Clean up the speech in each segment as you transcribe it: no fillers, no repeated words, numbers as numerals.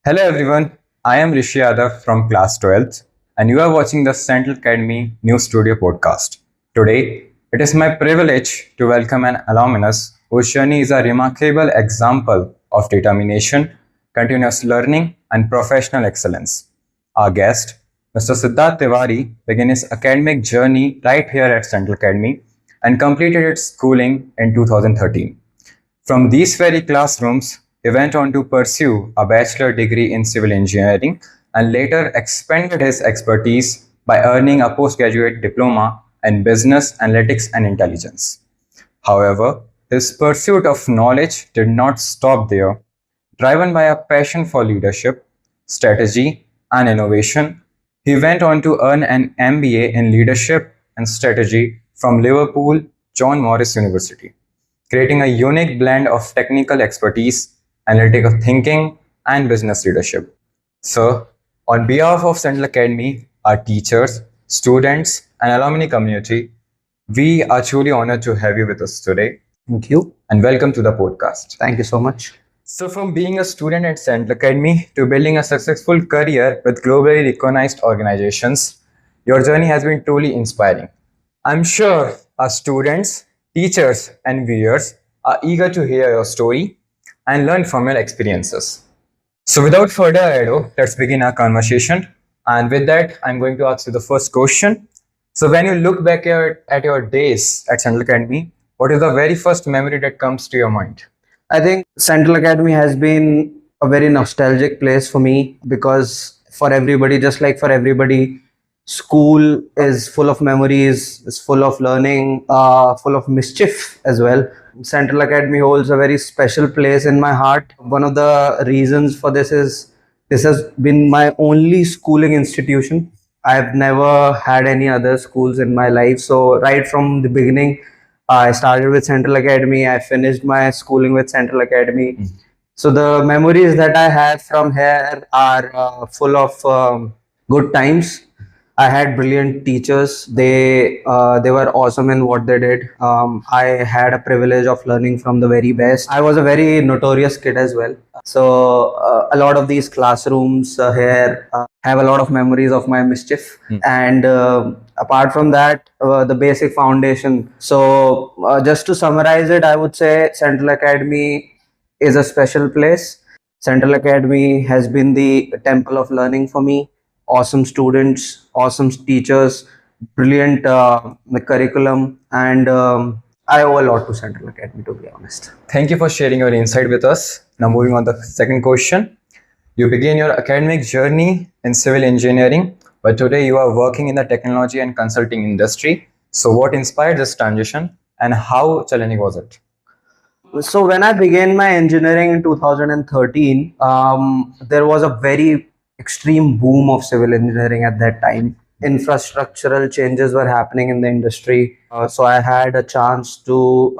Hello everyone, I am Rishi Yadav from class 12th and you are watching the Central Academy News Studio podcast. Today, it is my privilege to welcome an alumnus whose journey is a remarkable example of determination, continuous learning and professional excellence. Our guest, Mr. Siddharth Tiwari, began his academic journey right here at Central Academy and completed its schooling in 2013. From these very classrooms, he went on to pursue a bachelor degree in civil engineering and later expanded his expertise by earning a postgraduate diploma in business analytics and intelligence. However, his pursuit of knowledge did not stop there. Driven by a passion for leadership, strategy, and innovation, he went on to earn an MBA in leadership and strategy from Liverpool John Morris University, creating a unique blend of technical expertise, analytical thinking, and business leadership. So, on behalf of Central Academy, our teachers, students, and alumni community, we are truly honored to have you with us today. Thank you. And welcome to the podcast. Thank you so much. So, from being a student at Central Academy to building a successful career with globally recognized organizations, your journey has been truly inspiring. I'm sure our students, teachers, and viewers are eager to hear your story and learn from your experiences. So, without further ado, let's begin our conversation. And with that, I'm going to ask you the first question. So, when you look back at your days at Central Academy, what is the very first memory that comes to your mind? I think Central Academy has been a very nostalgic place for me because for everybody, just like for everybody, school is full of memories, is full of learning, full of mischief as well. Central Academy holds a very special place in my heart. One of the reasons for this is this has been my only schooling institution. I've never had any other schools in my life. So right from the beginning, I started with Central Academy. I finished my schooling with Central Academy. So the memories that I have from here are full of good times. I had brilliant teachers. They were awesome in what they did. I had a privilege of learning from the very best. I was a very notorious kid as well. So a lot of these classrooms here have a lot of memories of my mischief. And apart from that, the basic foundation. So just to summarize it, I would say Central Academy is a special place. Central Academy has been the temple of learning for me. Awesome students, awesome teachers, brilliant curriculum, and I owe a lot to Central Academy, to be honest. Thank you for sharing your insight with us. Now, moving on to the second question. You began your academic journey in civil engineering, but today you are working in the technology and consulting industry. So, what inspired this transition and how challenging was it? So when I began my engineering in 2013, there was a very extreme boom of civil engineering at that time. Infrastructural changes were happening in the industry. So I had a chance to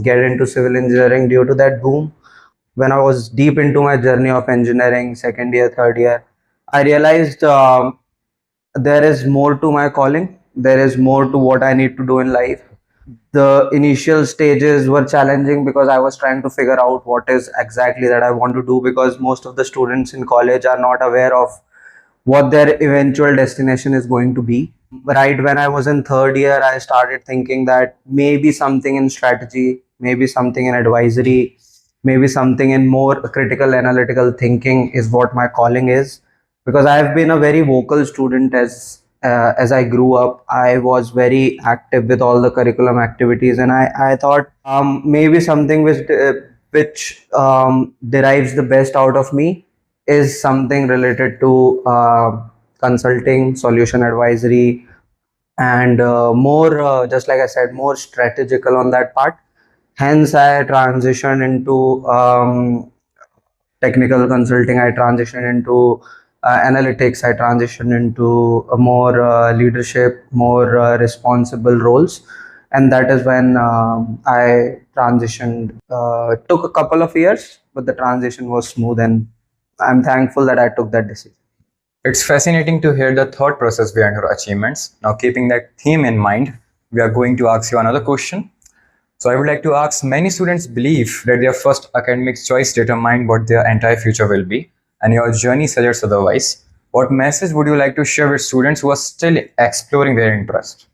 get into civil engineering due to that boom. When I was deep into my journey of engineering, second year, third year, I realized there is more to my calling. There is more to what I need to do in life. The initial stages were challenging because I was trying to figure out what is exactly that I want to do, because most of the students in college are not aware of what their eventual destination is going to be. Right when I was in third year, I started thinking that maybe something in strategy, maybe something in advisory, maybe something in more critical analytical thinking is what my calling is. Because I have been a very vocal student as I grew up. I was very active with all the curriculum activities, and I thought maybe something which derives the best out of me is something related to consulting, solution advisory, and more, just like I said, more strategical on that part. Hence, I transitioned into technical consulting. I transitioned into analytics. I transitioned into a more leadership, more responsible roles, and that is when I transitioned. It took a couple of years, but the transition was smooth, and I'm thankful that I took that decision. It's fascinating to hear the thought process behind your achievements. Now, keeping that theme in mind, we are going to ask you another question. So I would like to ask, many students believe that their first academic choice determine what their entire future will be. and your journey suggests otherwise, what message would you like to share with students who are still exploring their interest?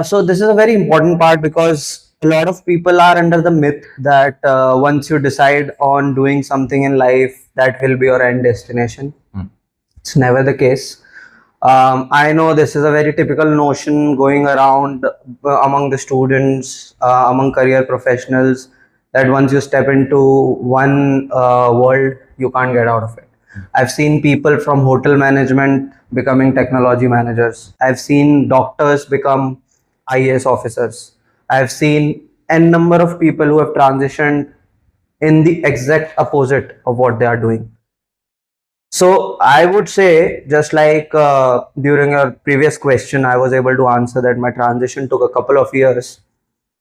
So this is a very important part because a lot of people are under the myth that once you decide on doing something in life, that will be your end destination. It's never the case. I know this is a very typical notion going around among the students, among career professionals, that once you step into one world, you can't get out of it. I've seen people from hotel management becoming technology managers. I've seen doctors become IAS officers. I've seen n number of people who have transitioned in the exact opposite of what they are doing. So I would say, just like during your previous question, I was able to answer that my transition took a couple of years.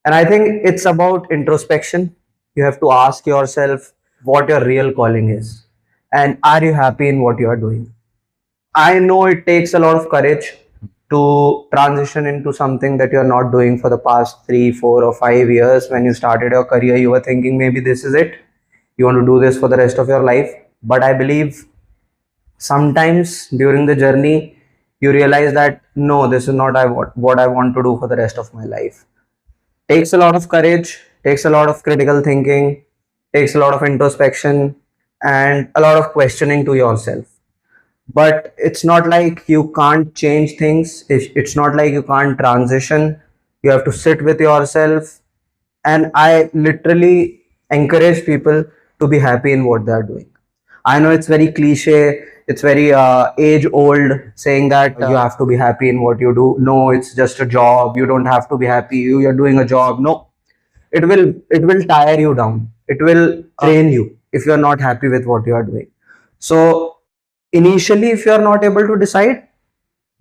And I think it's about introspection. You have to ask yourself what your real calling is. And are you happy in what you are doing? I know it takes a lot of courage to transition into something that you're not doing for the past 3, 4, or 5 years. When you started your career, you were thinking maybe this is it. You want to do this for the rest of your life. But I believe sometimes during the journey you realize that no, this is not what I want to do for the rest of my life. Takes a lot of courage, takes a lot of critical thinking, takes a lot of introspection, and a lot of questioning to yourself. But it's not like you can't change things. It's not like you can't transition. You have to sit with yourself, and I literally encourage people to be happy in what they're doing. I know it's very cliche, it's very age old saying that you have to be happy in what you do. No, it's just a job. You don't have to be happy. You're doing a job. No, it will tire you down. It will drain you if you're not happy with what you are doing. So initially, if you're not able to decide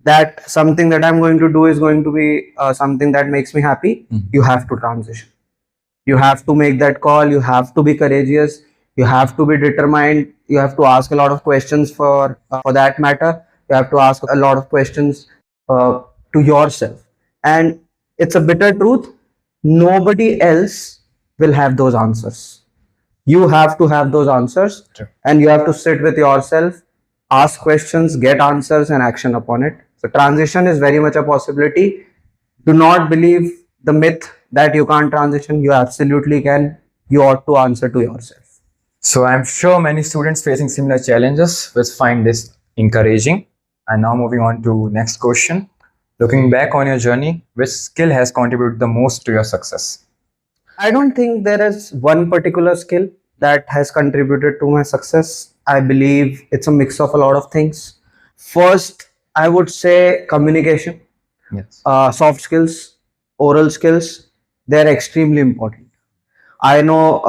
that something that I'm going to do is going to be something that makes me happy, you have to transition. You have to make that call. You have to be courageous. You have to be determined. You have to ask a lot of questions for that matter. You have to ask a lot of questions uh, to yourself. And it's a bitter truth. Nobody else will have those answers. You have to have those answers. Sure. And you have to sit with yourself, ask questions, get answers, and action upon it. So transition is very much a possibility. Do not believe the myth that you can't transition. You absolutely can. You ought to answer to yourself. So I'm sure many students facing similar challenges will find this encouraging. And now moving on to next question. Looking back on your journey, which skill has contributed the most to your success? I don't think there is one particular skill that has contributed to my success. I believe it's a mix of a lot of things. First, I would say communication, Yes. soft skills, oral skills, they're extremely important. I know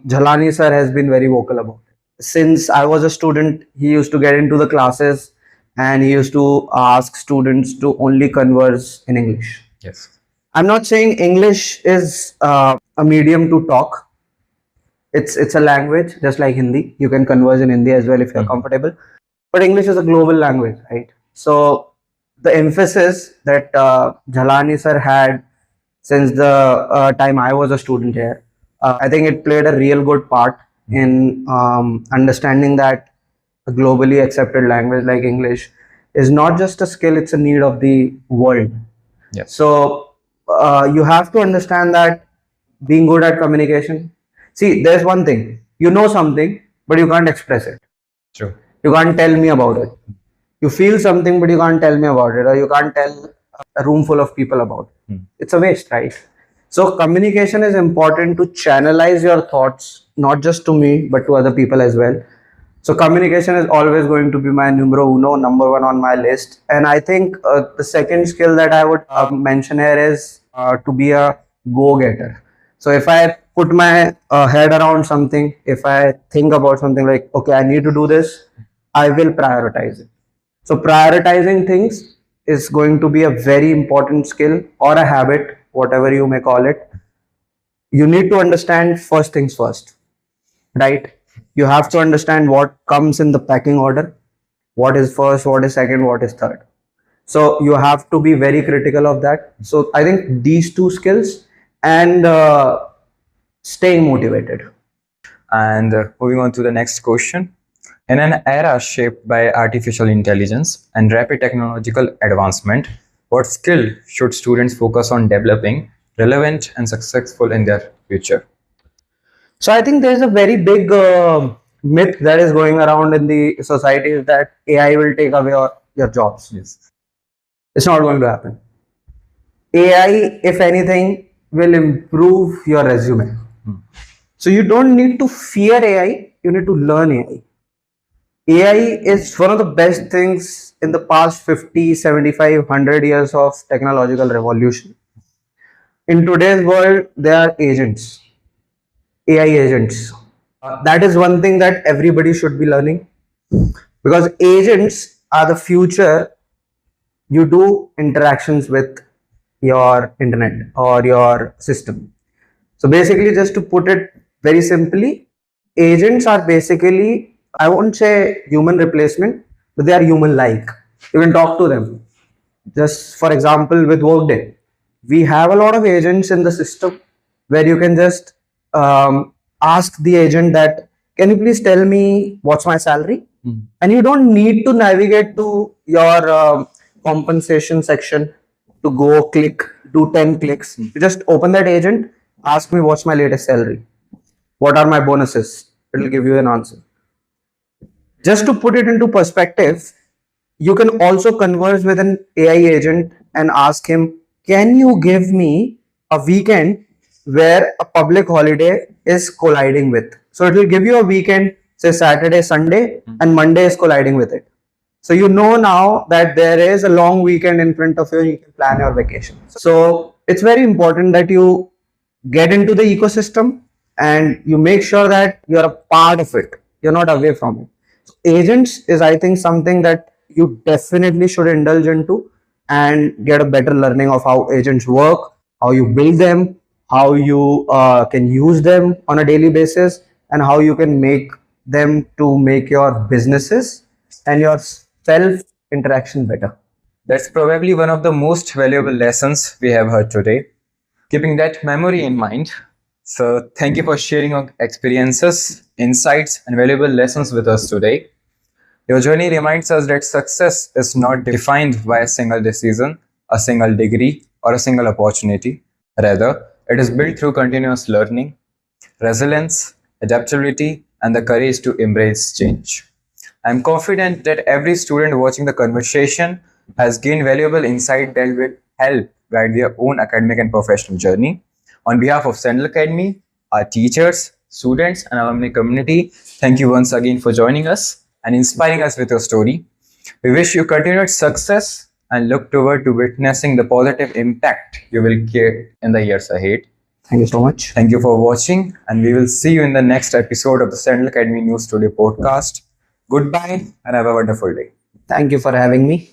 Jhalani sir has been very vocal about it. Since I was a student, he used to get into the classes and he used to ask students to only converse in English. Yes. I'm not saying English is a medium to talk. It's a language just like Hindi. You can converse in Hindi as well if you're comfortable. But English is a global language, right? So the emphasis that Jhalani sir had since the time I was a student here, I think it played a real good part in understanding that a globally accepted language like English is not just a skill, it's a need of the world. Yes. So you have to understand that being good at communication. See, there's one thing. You know something, but you can't express it. True. You can't tell me about it. You feel something, but you can't tell me about it, or you can't tell a room full of people about it. It's a waste, right? So communication is important to channelize your thoughts, not just to me, but to other people as well. So communication is always going to be my numero uno, number one on my list. And I think the second skill that I would mention here is to be a go-getter. So if I put my head around something, if I think about something like, okay, I need to do this, I will prioritize it. So prioritizing things is going to be a very important skill or a habit, whatever you may call it. You need to understand first things first, right? You have to understand what comes in the packing order, what is first, what is second, what is third. So you have to be very critical of that. So I think these two skills and staying motivated. And moving on to the next question. In an era shaped by artificial intelligence and rapid technological advancement, what skill should students focus on developing relevant and successful in their future? So I think there's a very big myth that is going around in the society is that AI will take away your jobs. Yes. It's not going to happen. AI, if anything, will improve your resume. So you don't need to fear AI, you need to learn AI. AI is one of the best things in the past 50, 75, 100 years of technological revolution. In today's world, there are agents, AI agents. That is one thing that everybody should be learning because agents are the future. You do interactions with your internet or your system. So basically, just to put it very simply, agents are basically, I won't say human replacement, but they are human like. You can talk to them. Just for example, with Workday, we have a lot of agents in the system where you can just ask the agent that, can you please tell me what's my salary? And you don't need to navigate to your compensation section to go click, do 10 clicks. You just open that agent, ask me what's my latest salary, what are my bonuses. It will give you an answer. Just to put it into perspective, you can also converse with an AI agent and ask him, can you give me a weekend where a public holiday is colliding with? So it will give you a weekend, say Saturday, Sunday, and Monday is colliding with it. So you know now that there is a long weekend in front of you, you can plan your vacation. So it's very important that you get into the ecosystem and you make sure that you're a part of it. You're not away from it. So agents is, I think, something that you definitely should indulge into and get a better learning of how agents work, how you build them, how you can use them on a daily basis, and how you can make them to make your businesses and your self interaction better. That's probably one of the most valuable lessons we have heard today. Keeping that memory in mind, so thank you for sharing your experiences, insights, and valuable lessons with us today. Your journey reminds us that success is not defined by a single decision, a single degree, or a single opportunity. Rather, it is built through continuous learning, resilience, adaptability, and the courage to embrace change. I'm confident that every student watching the conversation has gained valuable insight that will help guide their own academic and professional journey. On behalf of Central Academy, our teachers, students, and alumni community, thank you once again for joining us and inspiring us with your story. We wish you continued success and look forward to witnessing the positive impact you will create in the years ahead. Thank you so much. Thank you for watching, and we will see you in the next episode of the Central Academy News Studio podcast. Goodbye and have a wonderful day. Thank you for having me.